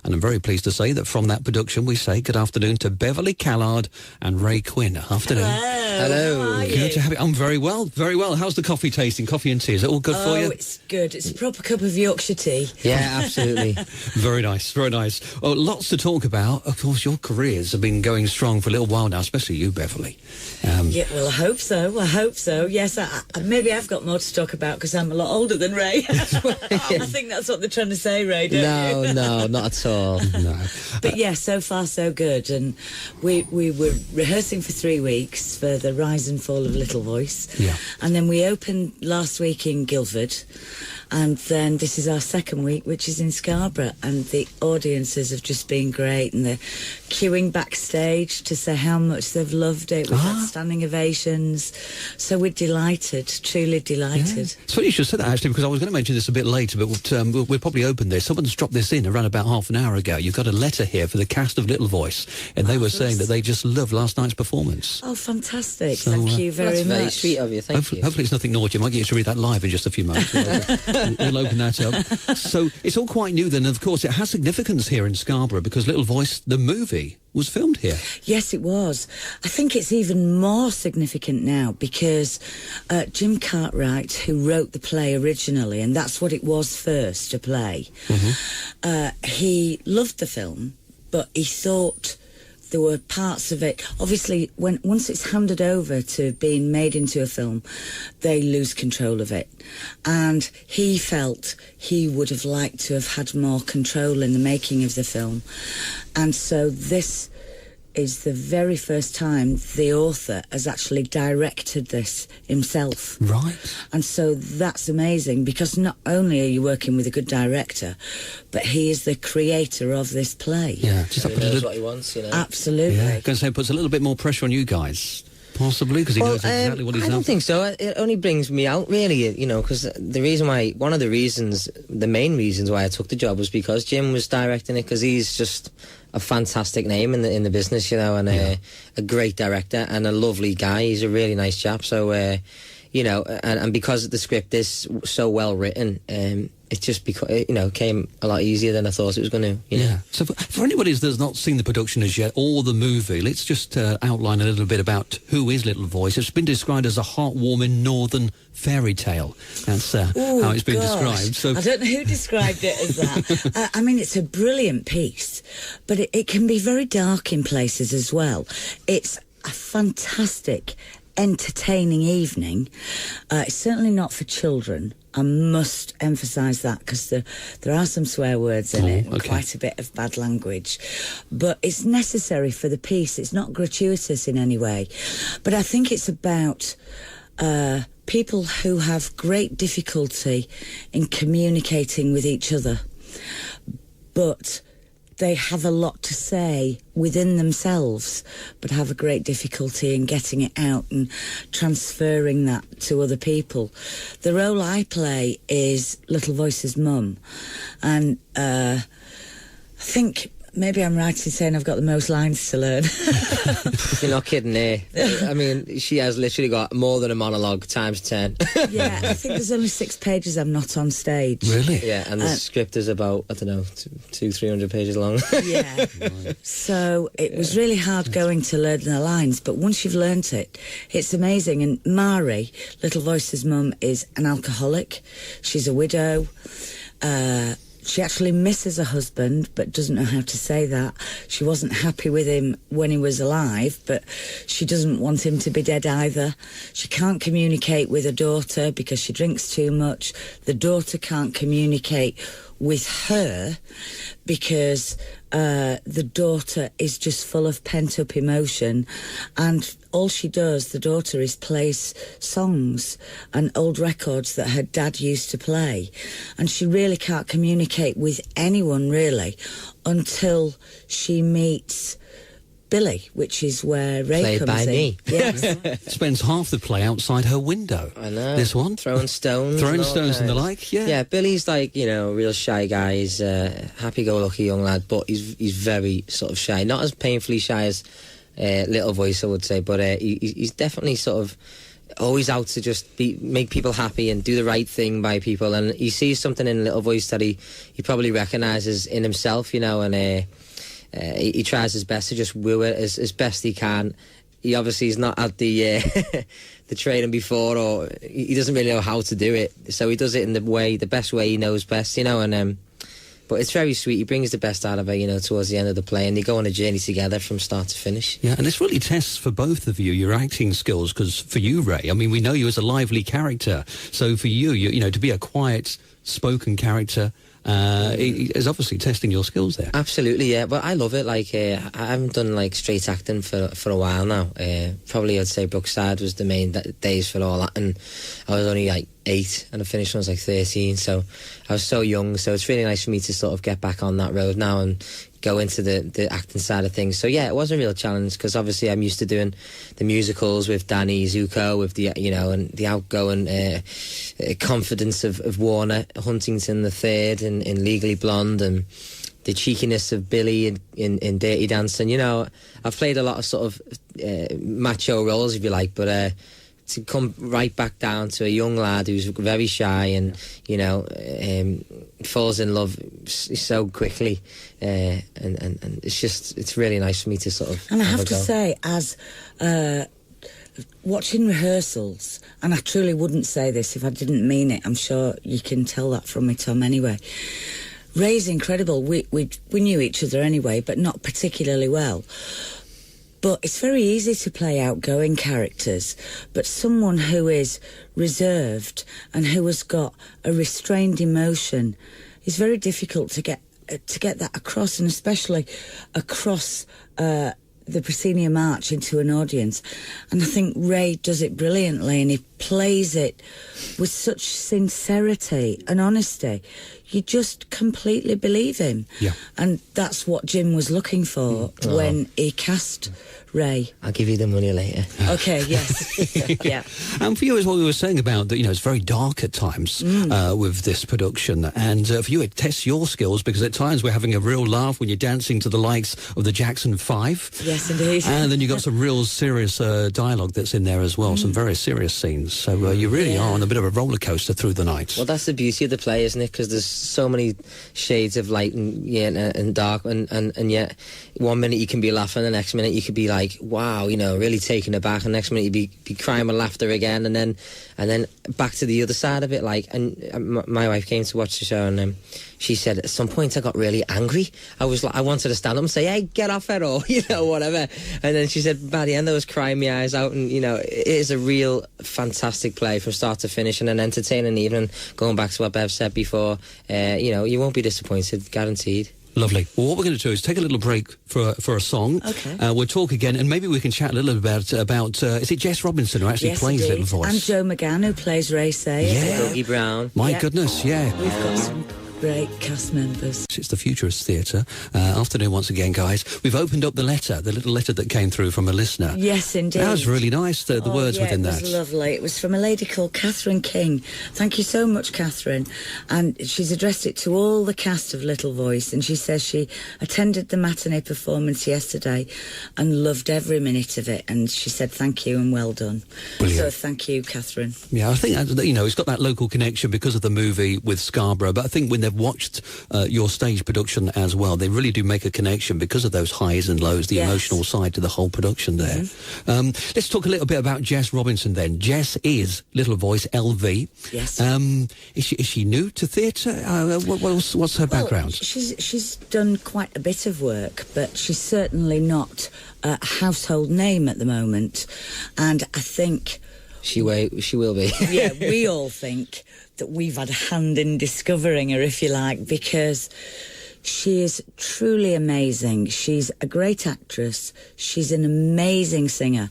And I'm very pleased to say that from that production, we say good afternoon to Beverly Callard and Ray Quinn. Afternoon. Hello. How are you? Good to have you. I'm very well, very well. How's the coffee tasting? Coffee and tea, is it all good for you? Oh, it's good. It's a proper cup of Yorkshire tea. Yeah, absolutely. Very nice, very nice. Oh, lots to talk about. Of course, your careers have been going strong for a little while now, especially you, Beverly. Yeah, well, I hope so. Yes, maybe I've got more to talk about because I'm a lot older than Ray. I think that's what they're trying to say, Ray, don't you? No, not at all. No. But yeah, so far so good. And we were rehearsing for 3 weeks for the rise and fall of Little Voice. Yeah. And then we opened last week in Guildford. And then this is our second week, which is in Scarborough. And the audiences have just been great. And they're queuing backstage to say how much they've loved it. We've had standing ovations. So we're delighted, truly delighted. Yeah. It's funny you should say that, actually, because I was going to mention this a bit later, but we'll probably open this. Someone's dropped this in around about half an hour ago. You've got a letter here for the cast of Little Voice, and they were saying that they just loved last night's performance. Oh, fantastic. So, Thank you very much. That's very sweet of you. Thank you. Hopefully it's nothing naughty. I might get you to read that live in just a few moments. We'll open that up. So it's all quite new then. Of course, it has significance here in Scarborough because Little Voice, the movie, was filmed here. Yes, it was. I think it's even more significant now because Jim Cartwright, who wrote the play originally, and that's what it was first, a play, he loved the film, but he thought there were parts of it. Obviously, once it's handed over to being made into a film, they lose control of it. And he felt he would have liked to have had more control in the making of the film. And so this is the very first time the author has actually directed this himself. Right. And so that's amazing because not only are you working with a good director, but he is the creator of this play. Yeah. Just He knows what he wants, you know. Absolutely. Yeah. I'm going to say it puts a little bit more pressure on you guys. Possibly, because he knows exactly what he's I don't think so. It only brings me out, really, you know, because one of the main reasons why I took the job was because Jim was directing it, because he's just a fantastic name in the business, you know, and a great director and a lovely guy. He's a really nice chap. So, you know, and because the script is so well written, it just came a lot easier than I thought it was going to. You know? Yeah. So for anybody that's not seen the production as yet or the movie, let's just outline a little bit about who is Little Voice. It's been described as a heartwarming northern fairy tale. That's how it's been described. So I don't know who described it as that. I mean, it's a brilliant piece, but it can be very dark in places as well. It's a fantastic, entertaining evening. It's certainly not for children. I must emphasise that because there are some swear words in it and quite a bit of bad language. But it's necessary for the piece. It's not gratuitous in any way. But I think it's about people who have great difficulty in communicating with each other. But they have a lot to say within themselves, but have a great difficulty in getting it out and transferring that to other people. The role I play is Little Voice's mum, and I think maybe I'm right in saying I've got the most lines to learn. You're not kidding there. I mean, she has literally got more than a monologue times 10. Yeah, I think there's only 6 pages I'm not on stage. Really? Yeah, and the script is about, I don't know, 200-300 pages long. Yeah. So it was really hard going to learn the lines, but once you've learnt it, it's amazing. And Mari, Little Voice's mum, is an alcoholic. She's a widow. She actually misses her husband, but doesn't know how to say that. She wasn't happy with him when he was alive, but she doesn't want him to be dead either. She can't communicate with her daughter because she drinks too much. The daughter can't communicate with her because the daughter is just full of pent-up emotion, and all she does, the daughter, is plays songs and old records that her dad used to play, and she really can't communicate with anyone really until she meets Billy, which is where Ray Played comes by in. me. Yes. spends half the play outside her window. I know. This one? Throwing stones. Throwing and all stones and the kinds. like, yeah. Yeah, Billy's like, you know, a real shy guy. He's a happy-go-lucky young lad, but he's very sort of shy. Not as painfully shy as Little Voice, I would say, but he's definitely sort of always out to just make people happy and do the right thing by people. And he sees something in a little voice that he probably recognises in himself, you know, and he tries his best to just woo it as best he can. He obviously is not had the the training before, or he doesn't really know how to do it, so he does it in the best way he knows best, you know. And but it's very sweet. He brings the best out of it, you know, towards the end of the play, and they go on a journey together from start to finish. Yeah, and this really tests for both of you your acting skills, because for you, Ray, I mean, we know you as a lively character, so for you know, to be a quiet spoken character is obviously testing your skills there. Absolutely, yeah. But I love it. Like I haven't done like straight acting for a while now. Probably I'd say Brookside was the main days for all that, and I was only like 8 and I finished when I was like 13, so I was so young. So it's really nice for me to sort of get back on that road now and go into the acting side of things. So yeah, it was a real challenge, because obviously I'm used to doing the musicals with Danny Zuko, with the, you know, and the outgoing confidence of Warner Huntington III in Legally Blonde, and the cheekiness of Billy in Dirty Dancing. You know, I've played a lot of sort of macho roles, if you like, but to come right back down to a young lad who's very shy and, you know, falls in love so quickly, and it's really nice for me to sort of. And I have to say, as watching rehearsals, and I truly wouldn't say this if I didn't mean it, I'm sure you can tell that from me, Tom, anyway. Ray's incredible. We knew each other anyway, but not particularly well. But it's very easy to play outgoing characters, but someone who is reserved and who has got a restrained emotion is very difficult to get that across, and especially across the proscenium arch into an audience. And I think Ray does it brilliantly, and he plays it with such sincerity and honesty. You just completely believe him. Yeah. And that's what Jim was looking for when he cast Ray. I'll give you the money later. Okay, yes. Yeah. And for you, as what we were saying about, you know, it's very dark at times with this production. And for you, it tests your skills, because at times we're having a real laugh when you're dancing to the likes of the Jackson 5. Yes, indeed. And then you've got some real serious dialogue that's in there as well, some very serious scenes. So you really are on a bit of a roller coaster through the night. Well, that's the beauty of the play, isn't it? Because there's so many shades of light and dark, and yet 1 minute you can be laughing, the next minute you could be like, wow, you know, really taken aback, and the next minute you'd be crying with laughter again, and then back to the other side of it. Like, and my wife came to watch the show, and she said at some point I got really angry. I was like, I wanted to stand up and say, hey, get off it, or, you know, whatever. And then she said by the end I was crying my eyes out. And, you know, it is a real fantastic play from start to finish, and an entertaining evening. Going back to what Bev said before, you know, you won't be disappointed, guaranteed. Lovely. Well, what we're going to do is take a little break for a song. Okay. We'll talk again, and maybe we can chat a little bit about is it Jess Robinson who actually plays indeed. Little Voice? And Joe McGann, who plays Ray Say. Yeah. Dougie Brown. My goodness, yeah. We've got some great cast members. It's the Futurist Theatre. Afternoon once again, guys. We've opened up the little letter that came through from a listener. Yes, indeed. That was really nice, the words within that. It was lovely. It was from a lady called Catherine King. Thank you so much, Catherine. And she's addressed it to all the cast of Little Voice, and she says she attended the matinee performance yesterday and loved every minute of it, and she said thank you and well done. Brilliant. So thank you, Catherine. Yeah, I think, you know, it's got that local connection because of the movie with Scarborough, but I think when they've watched your stage production as well, they really do make a connection because of those highs and lows, the emotional side to the whole production there. Let's talk a little bit about Jess Robinson then. Jess is Little Voice, LV. Yes. Is she new to theatre? What's her background? She's done quite a bit of work, but she's certainly not a household name at the moment. And I think... She will be. Yeah, we all think that we've had a hand in discovering her, if you like, because she is truly amazing. She's a great actress. She's an amazing singer,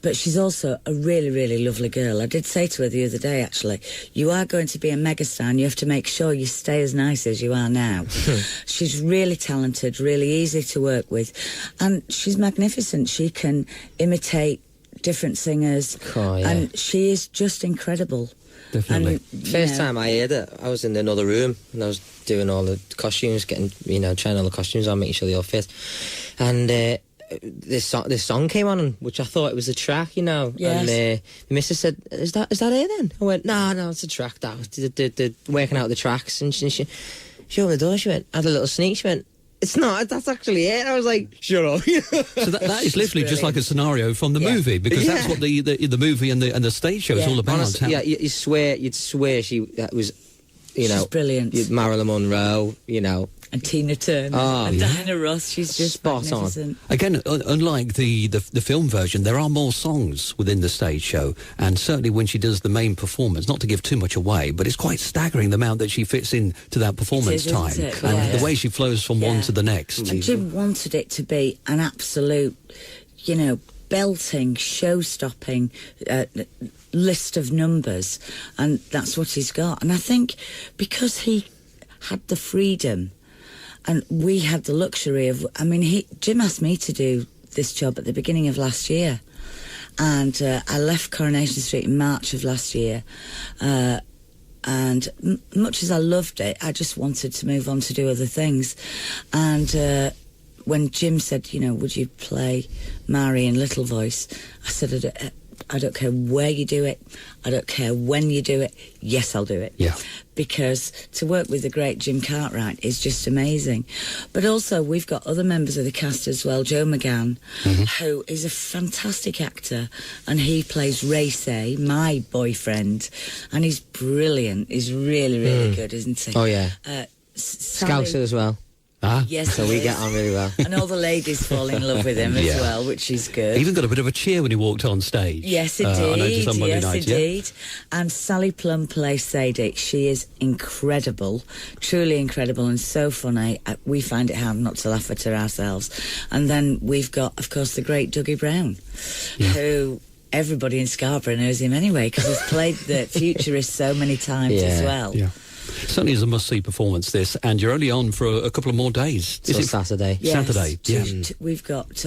but she's also a really, really lovely girl. I did say to her the other day, actually, you are going to be a megastar and you have to make sure you stay as nice as you are now. She's really talented, really easy to work with, and she's magnificent. She can imitate different singers, and she is just incredible. Definitely. And, First time I heard it, I was in another room and I was doing all the costumes, trying all the costumes on, making sure they all fit. And this song came on, which I thought it was a track, you know. Yes. And my missus said, "Is that it then?" I went, "No, it's a track." That was the working out the tracks, and she opened the door. She went, had a little sneak. She went, "It's not. That's actually it." I was like, "Shut up." So that is literally just like a scenario from the movie, because that's what the movie and the stage show is all about. Honestly, you'd swear that was, you know, she's brilliant. Marilyn Monroe, you know. And Tina Turner and Diana Ross. She's just spot magnificent. on. Again, unlike the film version, there are more songs within the stage show, and certainly when she does the main performance, not to give too much away, but it's quite staggering the amount that she fits in to that performance time, isn't it? and the way she flows from one to the next. And Jim wanted it to be an absolute, you know, belting, show-stopping list of numbers, and that's what he's got. And I think because he had the freedom and we had the luxury of, I mean, Jim asked me to do this job at the beginning of last year, and I left Coronation Street in March of last year, and much as I loved it, I just wanted to move on to do other things. And when Jim said, you know, would you play Mary in Little Voice, I said, I don't care where you do it, I don't care when you do it, yes, I'll do it. Yeah. Because to work with the great Jim Cartwright is just amazing. But also we've got other members of the cast as well. Joe McGann, who is a fantastic actor, and he plays Ray Say, my boyfriend, and he's brilliant. He's really, really good, isn't he? Oh yeah. Sally, Scouser as well. yes, So we get on really well. and all the ladies fall in love with him as well, which is good. Even got a bit of a cheer when he walked on stage. Yes, it I did. noticed on Monday Yes, night, it did. And Sally Plum plays Sadie. She is incredible, truly incredible, and so funny. We find it hard not to laugh at her ourselves. And then we've got, of course, the great Dougie Brown, who everybody in Scarborough knows him anyway, because he's played the Futurist so many times as well. Yeah. Certainly is a must-see performance, this, and you're only on for a couple of more days. Is it Saturday? Yes, Saturday, we've got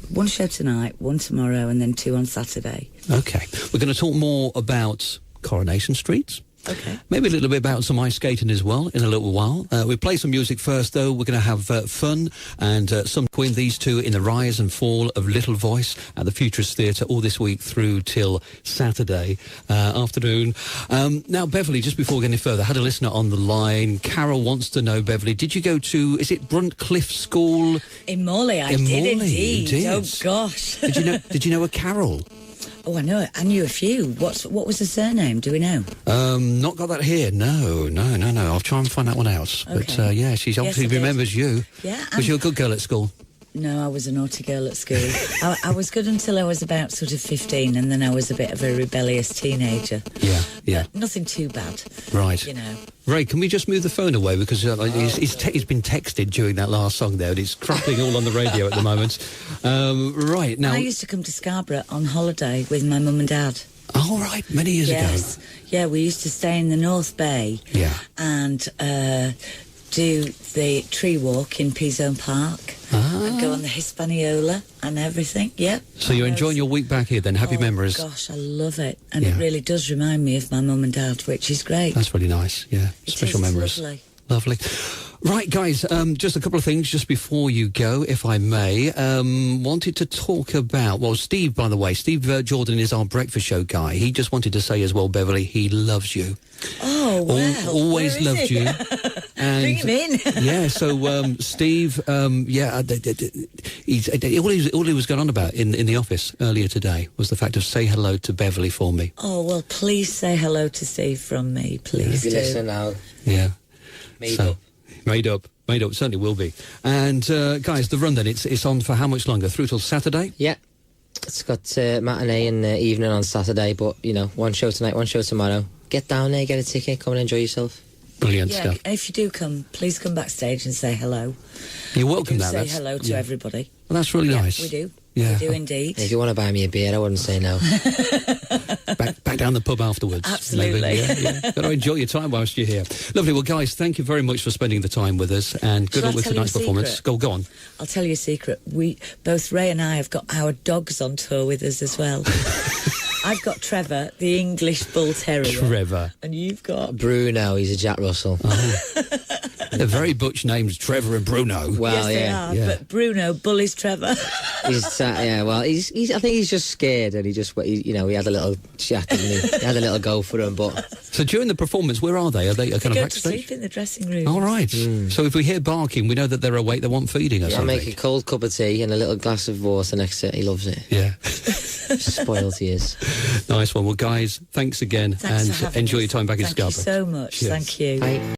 one show tonight, one tomorrow, and then 2 on Saturday. Okay. We're going to talk more about Coronation Street. Okay. Maybe a little bit about some ice skating as well in a little while. We play some music first, though. We're going to have fun and some Queen, these two in the rise and fall of Little Voice at the Futurist Theatre all this week through till Saturday afternoon. Now, Beverly, just before we get any further, had a listener on the line. Carol wants to know, Beverly, did you go to, is it Bruntcliffe School? In Morley, I did indeed. Oh, gosh. Did you know a Carol? Oh, I know it. I knew a few. What was the surname? Do we know? Not got that here. No. I'll try and find that one out. Okay. But yeah, she obviously remembers you. Yeah. Was you a good girl at school? No, I was a naughty girl at school. I was good until I was about sort of 15, and then I was a bit of a rebellious teenager. Yeah. But nothing too bad. Right. You know. Ray, can we just move the phone away, because he's been texted during that last song there, and it's crackling all on the radio at the moment. Right, now... I used to come to Scarborough on holiday with my mum and dad. Oh, right, many years ago. Yeah, we used to stay in the North Bay. Yeah. And do the tree walk in Peazone Park. And go on the Hispaniola and everything. Yep. So you're enjoying your week back here then? Happy memories? Gosh, I love it. And it really does remind me of my mum and dad, which is great. That's really nice, yeah. Special memories. Lovely. Right, guys, just a couple of things just before you go, if I may. Wanted to talk about, well, Steve, by the way, Steve Jordan is our breakfast show guy. He just wanted to say as well, Beverly, he loves you. Oh, wow. Always loved you. And bring him in. Yeah, so Steve, all he was going on about in the office earlier today was the fact of say hello to Beverly for me. Oh, well, please say hello to Steve from me, please. If you listen now. Yeah. Made up. Made up, certainly will be. And, guys, the run then, it's on for how much longer? Through till Saturday? Yeah. It's got matinee and evening on Saturday, but, you know, one show tonight, one show tomorrow. Get down there, get a ticket, come and enjoy yourself. Brilliant stuff. And if you do come, please come backstage and say hello. You're welcome now. Say hello to everybody. Well, that's really nice. We do. Yeah. We do indeed. If you want to buy me a beer, I wouldn't say no. back down the pub afterwards. Absolutely. Maybe. Yeah. Got to enjoy your time whilst you're here. Lovely. Well, guys, thank you very much for spending the time with us, and good luck with tonight's performance. Go on. I'll tell you a secret. Both Ray and I have got our dogs on tour with us as well. I've got Trevor, the English Bull Terrier. Trevor. And you've got... Bruno, he's a Jack Russell. Oh. They're very butch names, Trevor and Bruno. Well, yes, they are. Yeah. But Bruno bullies Trevor. He's he's I think he's just scared, and he had a little chat, didn't he? He had a little go for him, but So during the performance, where are they? Are they kind They of go to backstage? sleep in the dressing room. All right. So if we hear barking, we know that they're awake. They want feeding or I something. make a cold cup of tea and a little glass of water next to it. He loves it. Yeah. Spoiled he is. Nice one. Well, guys, thanks again, Thanks for and having enjoy us. your time back in Thank you Scarborough. so much. Cheers. Thank you. Bye.